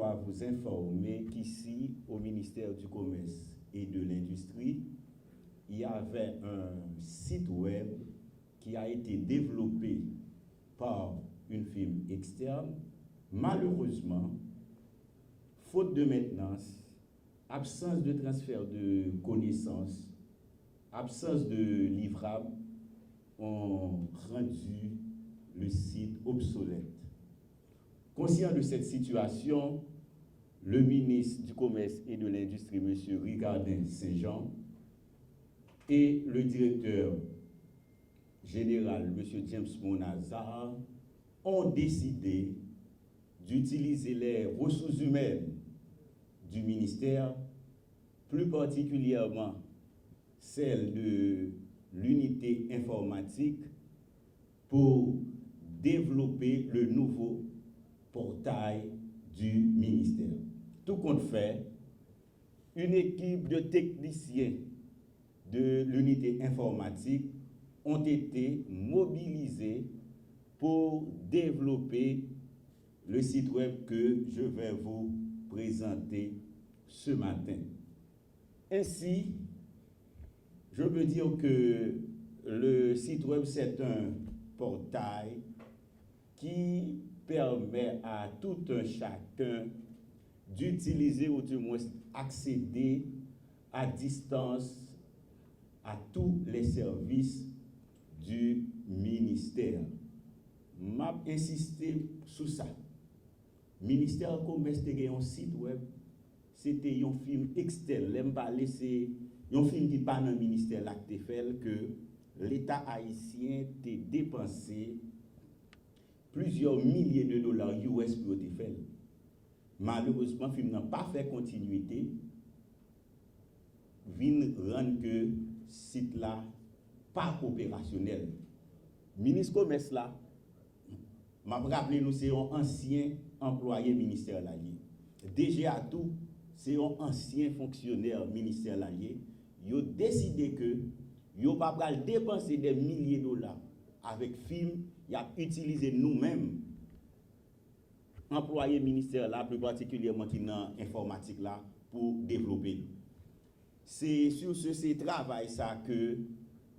à vous informer qu'ici, au ministère du Commerce et de l'Industrie, il y avait un site web qui a été développé par une firme externe. Malheureusement, faute de maintenance, absence de transfert de connaissances, absence de livrables, ont rendu le site obsolète. Conscient de cette situation, le ministre du Commerce et de l'Industrie, M. Ricardin Saint-Jean, et le directeur général, M. James Monazar, ont décidé d'utiliser les ressources humaines du ministère, plus particulièrement celles de l'unité informatique, pour développer le nouveau portail du ministère. Tout compte fait, une équipe de techniciens de l'unité informatique ont été mobilisés pour développer le site web que je vais vous présenter ce matin. Ainsi, je peux dire que le site web, c'est un portail qui permet à tout un chacun d'utiliser ou du moins accéder à distance à tous les services du ministère. M'a insisté sur ça. Ministère Commerce a un site web, c'était un film externe. L'aime pas laisser un film qui pas dans le ministère là que l'État haïtien a dépensé plusieurs milliers de dollars US pour le faire. Malheureusement, le film n'a pas fait continuité. Vient rendre que site là pas opérationnel. Ministre commerce là, m'a rappelé nous c'est un ancien employé ministère là. DGA tout, c'est un ancien fonctionnaire ministère là. Ils ont décidé que ils pas dépenser des milliers de dollars avec film, il a utilisé nous-mêmes employés ministère là, plus particulièrement qui dans informatique là, pour développer. C'est sur ce travail ça que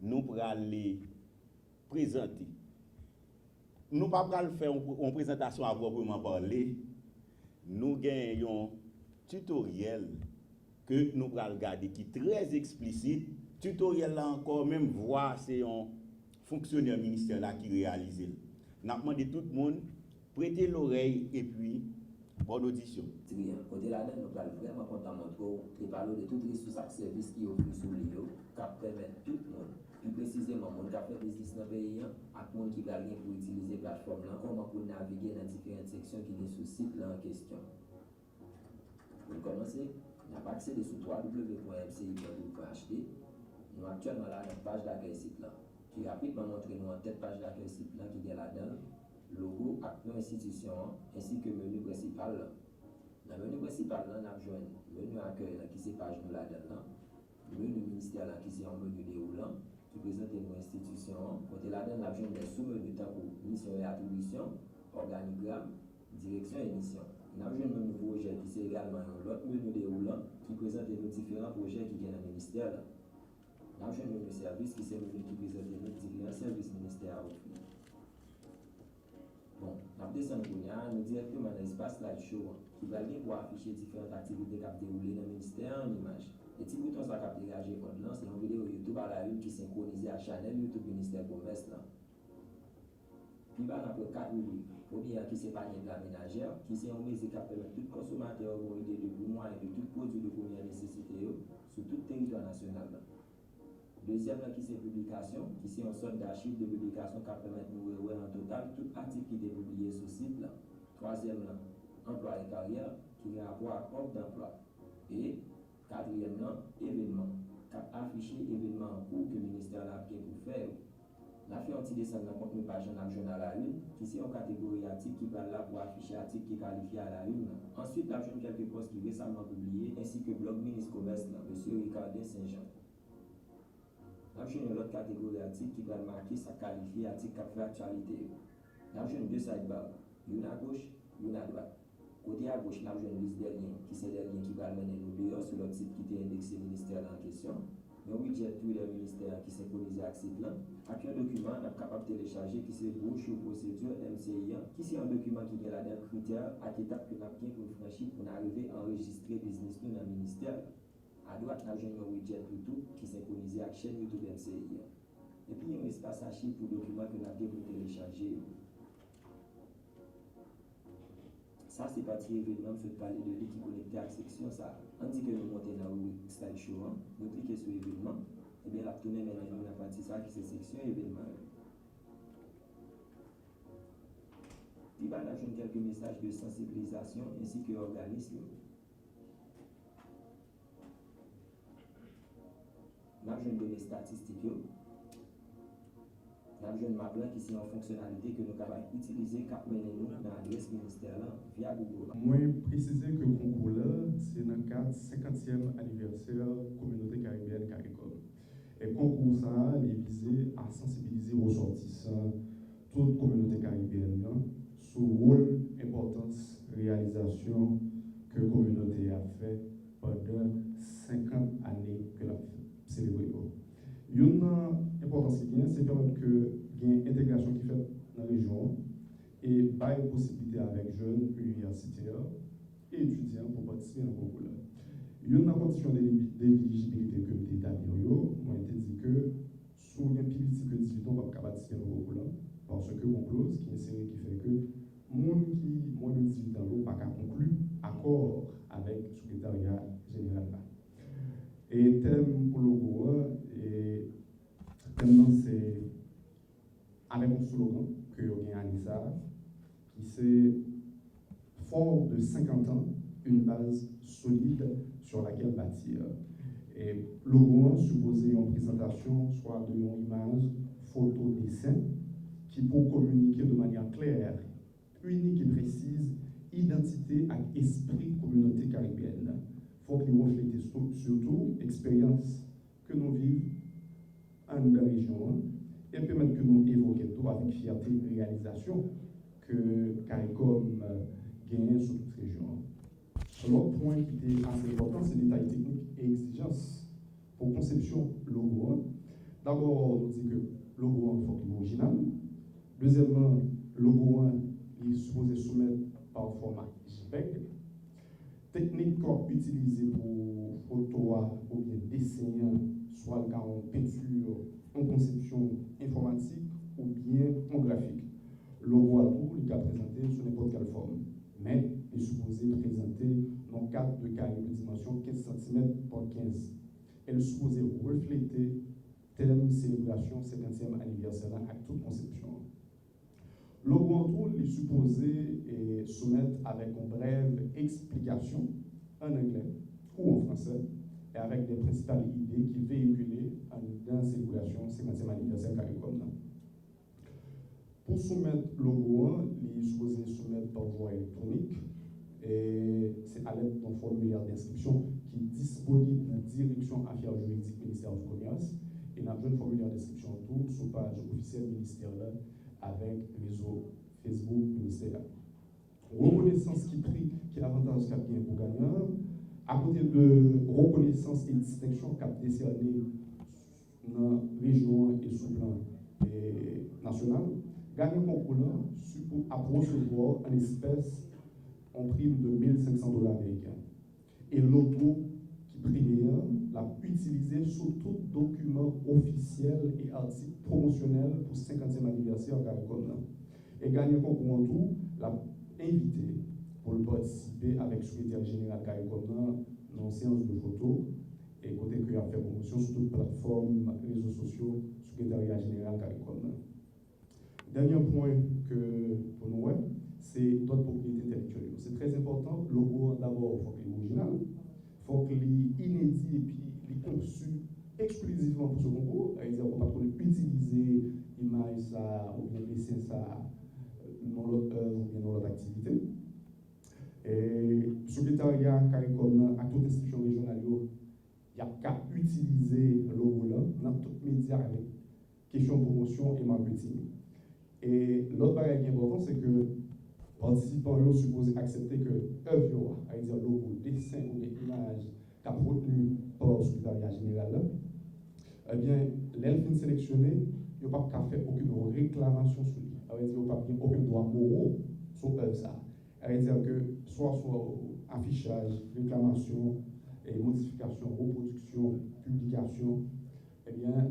nous pourrons les présenter. Nous ne pouvons pas faire une présentation à proprement parler. Nous gagnons un tutoriel que nous pourrons regarder qui est très explicite. Tutoriel là encore, même voir, c'est un fonctionnaire ministère là qui réalise. Nous avons demandé tout le monde prêter l'oreille et puis bonne audition. Côté là, nous allons vraiment content de parler de toutes les ressources et services qui offrent sur l'île, qui permettent tout le monde, plus précisément, le monde qui a fait business dans le pays, et le monde qui a rien pour utiliser la plateforme, comment pour naviguer dans différentes sections qui sont sur le site là en question. Pour commencer, on a accédé sur www.mci.ht. Nous actuellement là dans la page d'accueil site là, qui rapidement montre nous en tête page d'accueil site là qui est là-dedans. Logo avec nos institutions ainsi que menu principal. Dans le menu principal, on a besoin de menu accueil qui c'est page nous là-dedans, menu ministère qui c'est un menu déroulant qui présente nos institutions. Côté là-dedans, on a besoin de sous-menus tant pour mission et attribution, organigramme, direction et mission. On a besoin de menu projet qui c'est également un autre menu déroulant qui présente nos différents projets qui viennent dans le ministère. On a besoin de menu service qui c'est un menu qui présente nos différents services ministériels. Bon, nous descendons nous directement dans l'espace slideshow qui va bien pour afficher différentes activités qui ont déroulé dans le ministère en image. Et si vous avez réagir contre là, c'est une vidéo YouTube à la une qui est synchronisée à la chaîne YouTube ministère Commerce. Puis va dans 4 rubriques. Première qui c'est panier de la ménagère, qui c'est une musique qui permet tout consommateur d'avoir une idée de tout moyen de tout produit de première nécessité sur tout le territoire national. Deuxième, qui c'est publication, qui c'est une sorte d'archive de publication qui permet de nous voir en total tout article qui est publié sur le site. Troisième, emploi et carrière, qui a rapport à offre d'emploi. Et quatrième, événement, qui affiché événement en cours que le ministère a pour faire. La fait un petit dessin dans le page dans le journal à la une, qui c'est une catégorie article qui va là pour afficher article qui est qualifié à la une. Ensuite, la jeune quelques postes qui récemment publiés, ainsi que blog ministre commerce, M. Ricardin Saint-Jean. Nous avons une autre catégorie d'articles qui va marquer sa qualifiée article qui fait actualité. Nous avons deux sidebars, une à gauche, une à droite. Côté à gauche, nous avons une liste des liens, qui sont des liens qui vont mener nous dehors sur le site qui était indexé ministère en question. Mais widget tous les ministères qui synchronisent avec ce site là. Avec un document, on est capable de télécharger qui c'est brochure procédure MCI, qui c'est un document qui est là des critères à l'étape que nous avons bien pour franchir pour arriver à enregistrer business nous dans le ministère. À droite, nous avons un widget YouTube qui synchronise avec la chaîne YouTube MCI. Et puis, il y a un espace archive pour documents que nous avons bien pour télécharger. Ça, c'est parti événement, je vais parler de lui qui est connecté à la section. Ça, on dit que nous montons dans le slideshow, nous cliquons sur événement, et bien la tournée maintenant, la partie ça qui c'est section événement. Il va ajouter quelques messages de sensibilisation ainsi que organisme. Là, je vais donner statistiques. Là, je vais map là qui c'est en fonctionnalité que nous avons utilisé cap nous dans l'adresse ministère via Google. Moi, préciser que le concours là, c'est dans le cadre 50e anniversaire communauté caribéenne CARICOM. Et le concours ça, il est visé à sensibiliser aux ressortissants, toute communauté caribéenne, sur le rôle, importance, réalisation que la communauté a fait pendant 50 années que la célébré. Une importance qui vient, c'est permettre que il y ait une intégration qui fait dans la région et pas une possibilité avec jeunes universitaires et étudiants pour participer dans le concours. Il y a une condition d'éligibilité que j'ai établie, moi j'ai dit que sur un plus petit que 18 ans, on va participer dans le concours parce que mon clause qui est insérée qui fait que monde qui moins de 18 ans n'a pas conclu accord avec le secrétariat général. Et thème pour le logo, et thème c'est avec un slogan que y a Anissa, qui c'est fort de 50 ans, une base solide sur laquelle bâtir. Et le logo supposé une présentation soit de une image, photo, dessin, qui pour communiquer de manière claire, unique et précise, identité et esprit communauté caribéenne. Il faut qu'il reflète surtout l'expérience que nous vivons en la région et permettre que nous évoquions tout avec fierté et réalisation que CARICOM gagne sur toute région. L'autre point qui est assez important, c'est les détails techniques et exigences pour conception logo. D'abord, on dit que le logo il faut qu'il soit original. Deuxièmement, le logo il est supposé soumettre par format JPEG. Technique utilisée pour photo ou bien dessin, soit en peinture, en conception informatique ou bien en graphique. Le logo à tout, il est présenté sur n'importe quelle forme, mais il est supposé présenter dans le cadre de carré de dimension 15 cm par 15. Elle est supposée refléter thème célébration 50e anniversaire avec toute conception. Le logo en tout est supposé soumettre avec une brève explication en anglais ou en français et avec des principales idées qui véhiculées dans la célébration 50e anniversaire CARICOM. Pour soumettre le logo, il est supposé soumettre par voie électronique et c'est à l'aide d'un formulaire d'inscription qui est disponible pour direction affaires juridiques ministère du Commerce et n'a besoin de formulaire d'inscription tout sur la page officielle ministère là avec réseau Facebook ministère. Reconnaissance qui prix qui est avantage qu'a bien pour gagnant, à côté de reconnaissance et distinction qu'a décerné dans la région et sous plan national, gagnant concours à recevoir en espèces en prime de $1,500 américains. Et l'auto qui primait l'a utilisé sur tout document officiel et article promotionnel pour 50e anniversaire CARICOM. Et gagnant concours en tout, l'a invité pour le participer avec le secrétaire général CARICOM dans une séance de photos et côté qu'il a fait promotion sur toute plateforme, réseaux sociaux, secrétariat général CARICOM. Dernier point que pour nous, c'est notre propriété intellectuelle. C'est très important. Le logo, d'abord, il faut qu'il soit original, il faut qu'il soit inédit et puis il est conçu exclusivement pour ce concours. C'est-à-dire qu'on ne va pas utiliser l'image ça ou bien dessin ça dans l'autre œuvre ou bien dans l'autre activité. Et le secrétariat CARICOM, à toute institution régionale, il n'y a qu'à utiliser le logo là dans tous les médias avec question de promotion et marketing. Et l'autre bagage qui est important, c'est que participants sont supposés accepter que œuvre, c'est-à-dire logo, dessin ou des images qu'a retenu par le secrétariat général, eh bien, l'elfine sélectionné, il n'y a pas qu'à faire aucune réclamation sur lui. Ça veut dire qu'il n'y a pas aucun droit moral sur œuvre ça. Ça veut dire que soit affichage, réclamation, et modification, reproduction, publication, eh bien,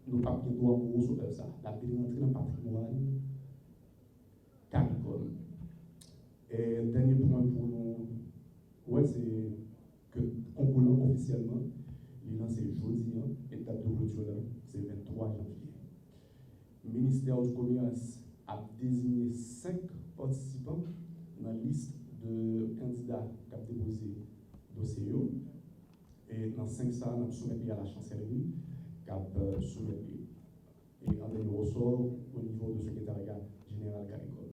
nous n'avons pas de droit moral sur œuvre ça. La peine rentrer dans le patrimoine CARICOM. Et dernier point pour nous, ouais, c'est que concours officiellement, il est lancé jeudi, et date de clôture c'est 23 janvier. Le ministère du Commerce a désigné 5 participants dans la liste de candidats qui ont déposé dossier. Et dans 5 ça, nous avons soumis à la chancellerie qui a soumis. Et en dernier ressort,